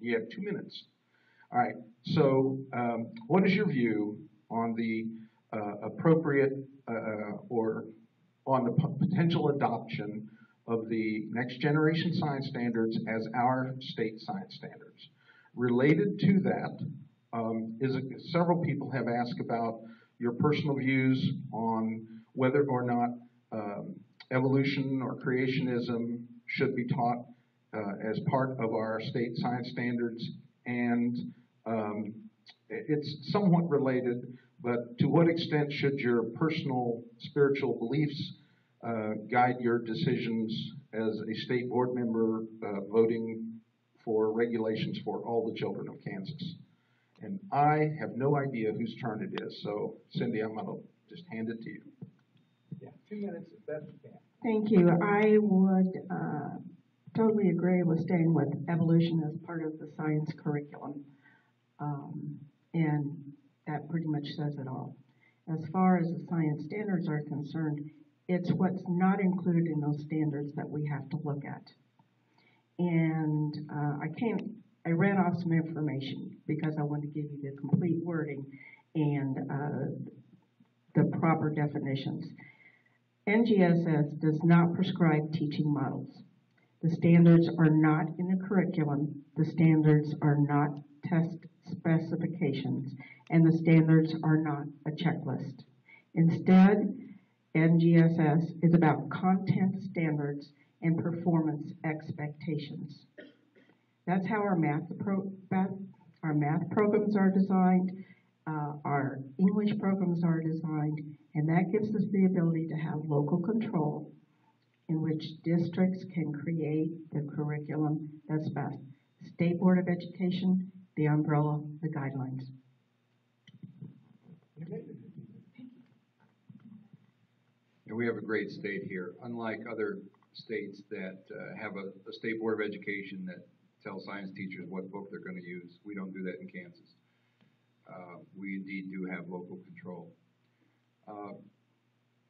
You have 2 minutes. All right. So, what is your view on the appropriate or on the potential adoption of the next generation science standards as our state science standards? Related to that, several people have asked about your personal views on whether or not evolution or creationism should be taught as part of our state science standards, and it's somewhat related, but to what extent should your personal spiritual beliefs guide your decisions as a state board member voting for regulations for all the children of Kansas? And I have no idea whose turn it is, so Cindy, I'm going to just hand it to you. Yeah, 2 minutes as best you can. Thank you. I would totally agree with staying with evolution as part of the science curriculum. And that pretty much says it all. As far as the science standards are concerned, it's what's not included in those standards that we have to look at. And I ran off some information because I wanted to give you the complete wording and the proper definitions. NGSS does not prescribe teaching models. The standards are not in the curriculum. The standards are not test specifications, and the standards are not a checklist. Instead, NGSS is about content standards and performance expectations. That's how our math programs are designed, our English programs are designed, and that gives us the ability to have local control in which districts can create the curriculum that's best. State Board of Education, the umbrella, the guidelines. And we have a great state here. Unlike other states that have a state board of education that tells science teachers what book they're going to use, we don't do that in Kansas. We indeed do have local control.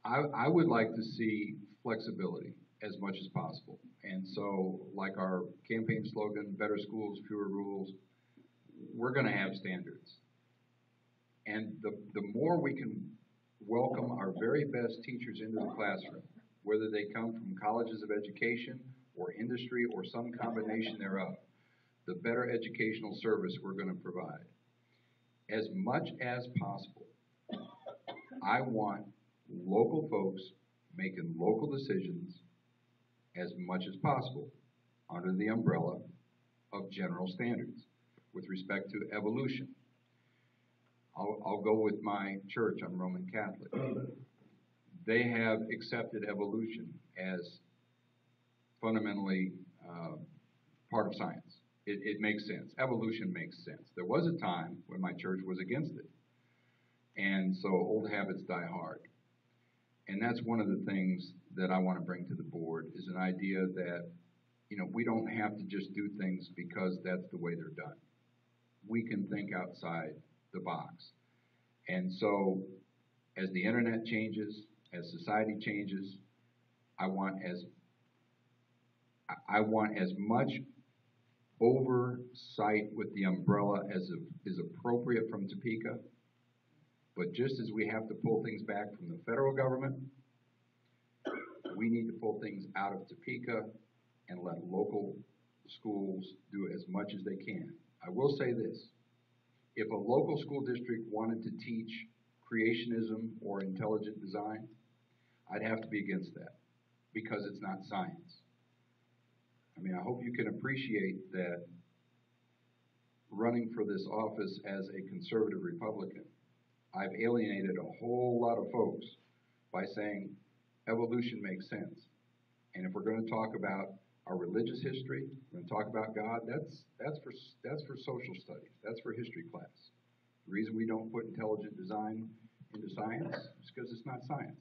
I would like to see flexibility as much as possible. And so, like our campaign slogan, better schools, fewer rules, we're going to have standards. And the more we can welcome our very best teachers into the classroom, whether they come from colleges of education or industry or some combination thereof, the better educational service we're going to provide. As much as possible, I want local folks making local decisions as much as possible under the umbrella of general standards with respect to evolution. I'll go with my church. I'm Roman Catholic. They have accepted evolution as fundamentally part of science. It makes sense. Evolution makes sense. There was a time when my church was against it. And so old habits die hard. And that's one of the things that I want to bring to the board is an idea that, we don't have to just do things because that's the way they're done. We can think outside the box. And so as the internet changes, as society changes, I want as much oversight with the umbrella as is appropriate from Topeka. But just as we have to pull things back from the federal government, we need to pull things out of Topeka and let local schools do as much as they can. I will say this. If a local school district wanted to teach creationism or intelligent design, I'd have to be against that because it's not science. I hope you can appreciate that running for this office as a conservative Republican, I've alienated a whole lot of folks by saying evolution makes sense. And if we're going to talk about our religious history, we're going to talk about God, that's for social studies. That's for history class. The reason we don't put intelligent design into science is because it's not science.